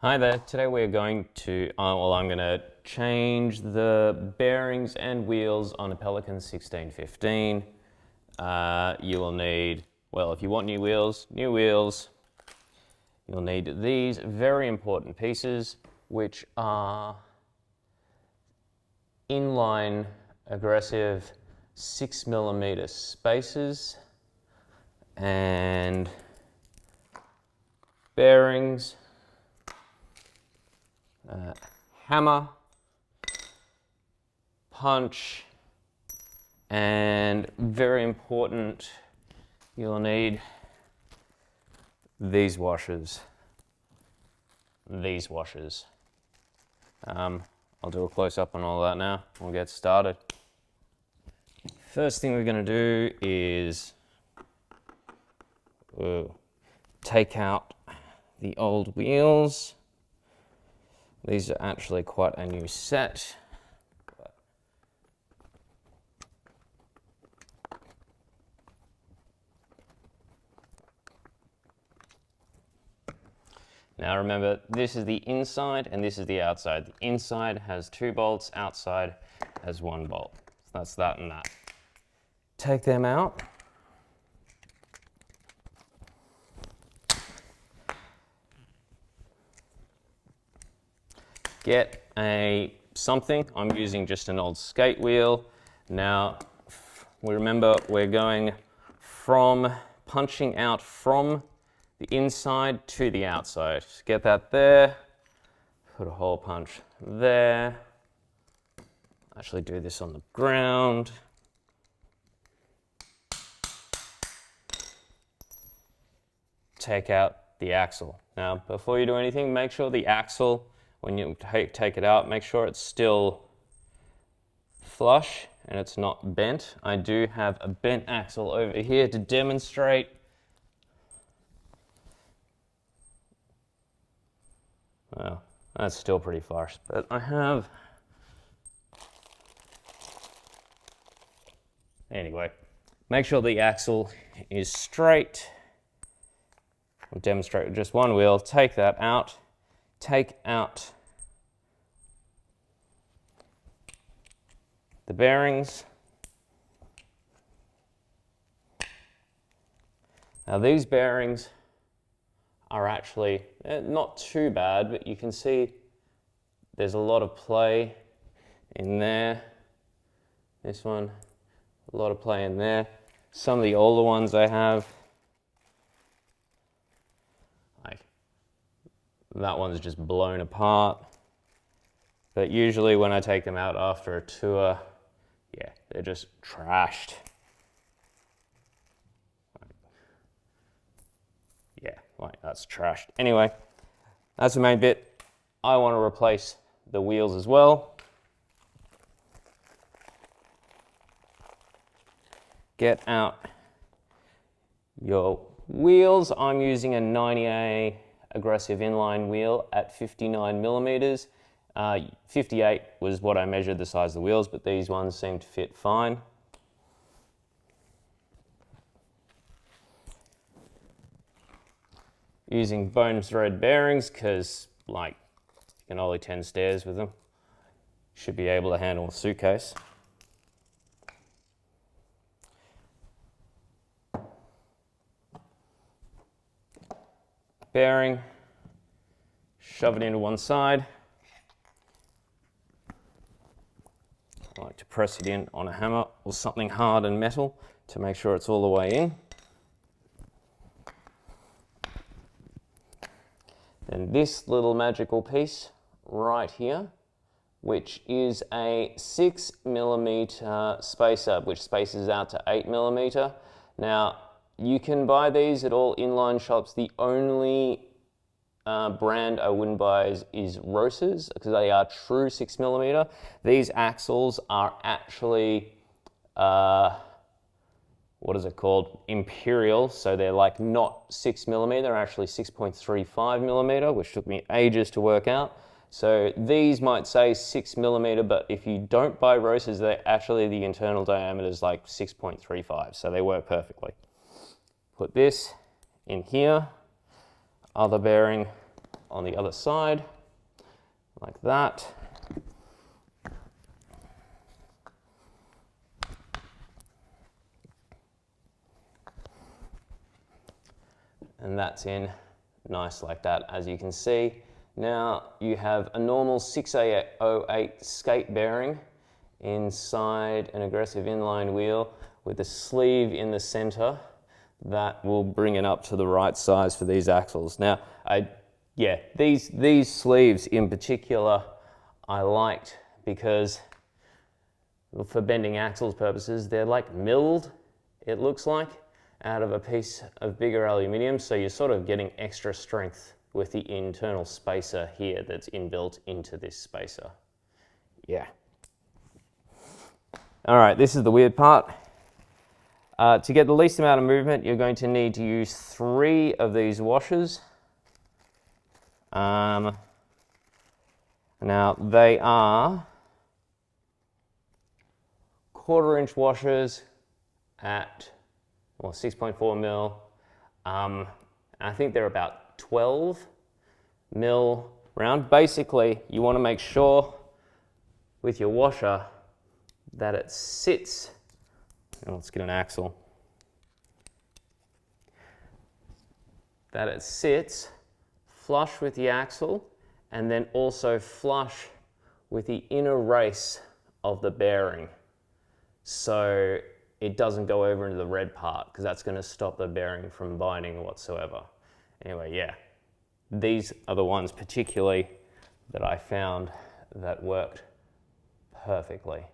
Hi there, today we're going to, I'm going to change the bearings and wheels on a Pelican 1615. You will need, well, if you want new wheels, you'll need these very important pieces, which are inline aggressive 6mm spacers and bearings, hammer, punch, and very important, you'll need these washers. I'll do a close-up on all that now. We'll get started. First thing we're going to do is take out the old wheels. These are actually quite a new set. Now remember, this is the inside and this is the outside. The inside has 2 bolts, outside has 1 bolt. So that's that and that. Take them out. Get something. I'm using just an old skate wheel. Now, we remember we're going from punching out from the inside to the outside. Just get that there. Put a hole punch there. Actually do this on the ground. Take out the axle. Now, before you do anything, make sure the axle, when you take it out, make sure it's still flush and it's not bent. I do have a bent axle over here to demonstrate. Well, that's still pretty flush, but I have... Anyway, make sure the axle is straight. I'll demonstrate with just one wheel. Take that out. Take out the bearings. Now these bearings are actually not too bad, but you can see there's a lot of play in there. This one, a lot of play in there. Some of the older ones I have, that one's just blown apart. But usually when I take them out after a tour, yeah, they're just trashed. Yeah, like that's trashed. Anyway, that's the main bit. I want to replace the wheels as well. Get out your wheels. I'm using a 90A Aggrerssive inline wheel at 59mm. 58 was what I measured the size of the wheels, but these ones seem to fit fine. Using bone thread bearings because, like, you can ollie 10 stairs with them. Should be able to handle a suitcase. Bearing, shove it into one side. I like to press it in on a hammer or something hard and metal to make sure it's all the way in. Then this little magical piece right here, which is a 6mm spacer, which spaces out to 8mm. Now, you can buy these at all inline shops. The only brand I wouldn't buy is Roces, because they are true 6mm. These axles are actually, what is it called? Imperial, so they're like not 6mm, they're actually 6.35mm, which took me ages to work out. So these might say 6mm, but if you don't buy Roces, they're actually, the internal diameter is like 6.35, so they work perfectly. Put this in here, other bearing on the other side, like that. And that's in nice like that, as you can see. Now you have a normal 608 skate bearing inside an Aggrerssive inline wheel with a sleeve in the center that will bring it up to the right size for these axles. Now, these sleeves in particular I liked because for bending axles purposes, they're like milled, it looks like, out of a piece of bigger aluminium, so you're sort of getting extra strength with the internal spacer here that's inbuilt into this spacer. Yeah. All right, this is the weird part. To get the least amount of movement, you're going to need to use 3 of these washers. Now they are 1/4-inch washers at 6.4 mil. I think they're about 12 mil round. Basically, you want to make sure with your washer that it sits. Let's get an axle. That it sits flush with the axle and then also flush with the inner race of the bearing, so it doesn't go over into the red part, because that's going to stop the bearing from binding whatsoever. Anyway, yeah, these are the ones particularly that I found that worked perfectly.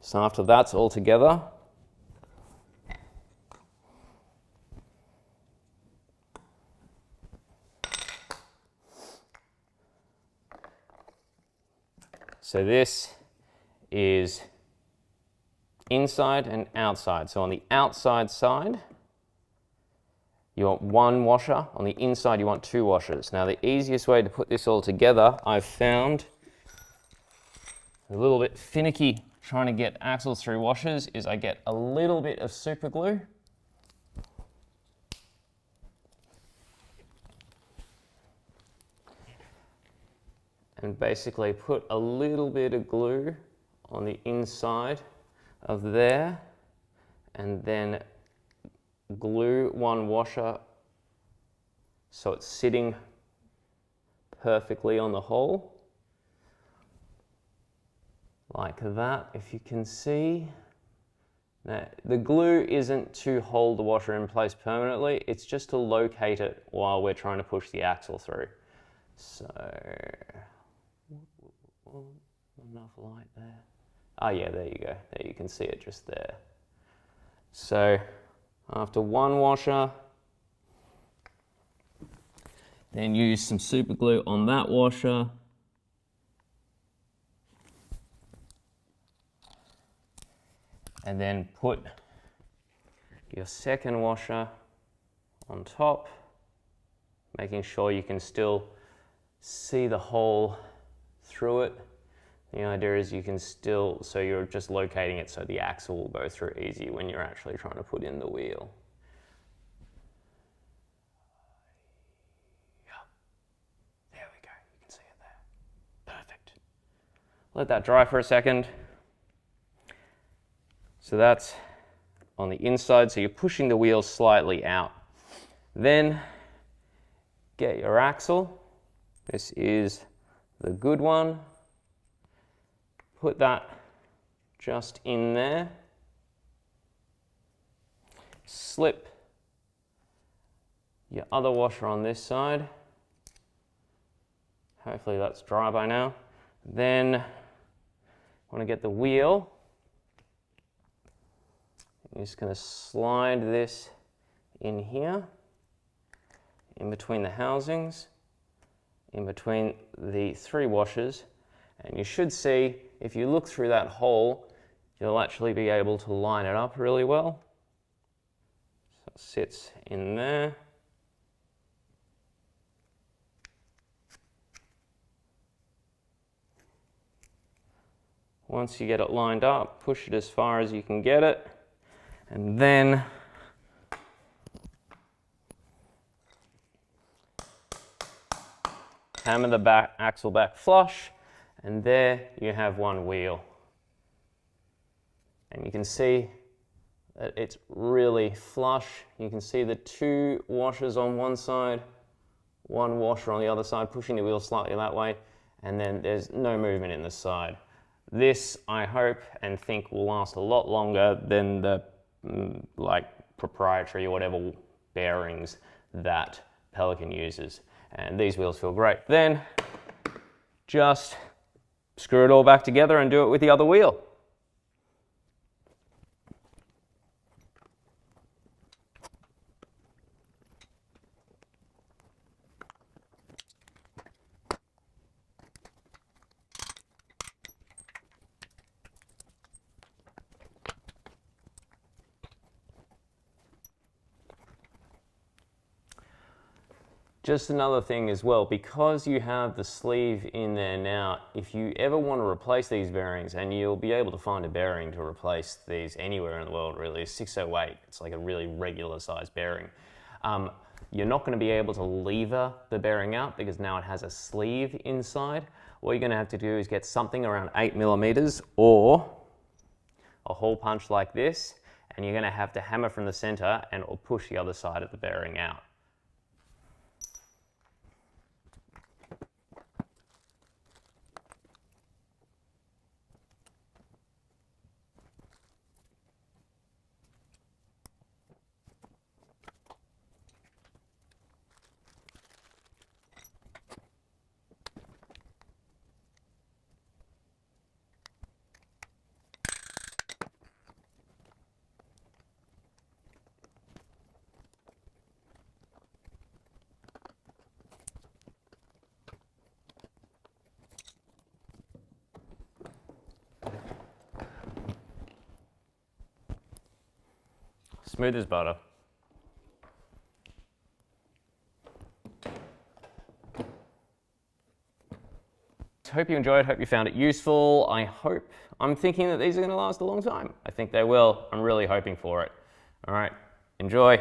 So after that's all together, so this is inside and outside. So on the outside side, you want 1 washer. On the inside, you want 2 washers. Now, the easiest way to put this all together, I've found a little bit finicky trying to get axles through washers, is I get a little bit of super glue. And basically put a little bit of glue on the inside of there, and then glue 1 washer so it's sitting perfectly on the hole, like that, if you can see. Now, the glue isn't to hold the washer in place permanently, it's just to locate it while we're trying to push the axle through. So, enough light there. Oh yeah, there you go. There you can see it just there. So after 1 washer, then use some super glue on that washer. And then put your second washer on top, making sure you can still see the hole through it. The idea is you can still, so you're just locating it so the axle will go through easy when you're actually trying to put in the wheel. Yeah. There we go, you can see it there. Perfect. Let that dry for a second. So that's on the inside, so you're pushing the wheel slightly out. Then get your axle. This is the good one. Put that just in there. Slip your other washer on this side. Hopefully that's dry by now. Then want to get the wheel. I'm just going to slide this in here, in between the housings, in between the 3 washers, and you should see, if you look through that hole, you'll actually be able to line it up really well. So it sits in there. Once you get it lined up, push it as far as you can get it, and then hammer the axle back flush, and there you have one wheel. And you can see that it's really flush. You can see the two washers on one side, one washer on the other side, pushing the wheel slightly that way, and then there's no movement in the side. This, I hope and think, will last a lot longer than the like proprietary or whatever bearings that Pelican uses. And these wheels feel great. Then just screw it all back together and do it with the other wheel. Just another thing as well, because you have the sleeve in there now, if you ever want to replace these bearings, and you'll be able to find a bearing to replace these anywhere in the world really, 608, it's like a really regular sized bearing. You're not going to be able to lever the bearing out because now it has a sleeve inside. What you're going to have to do is get something around 8 millimeters or a hole punch like this, and you're going to have to hammer from the center and it'll push the other side of the bearing out. Smooth as butter. Hope you enjoyed, hope you found it useful. I'm thinking that these are going to last a long time. I think they will. I'm really hoping for it. All right, enjoy.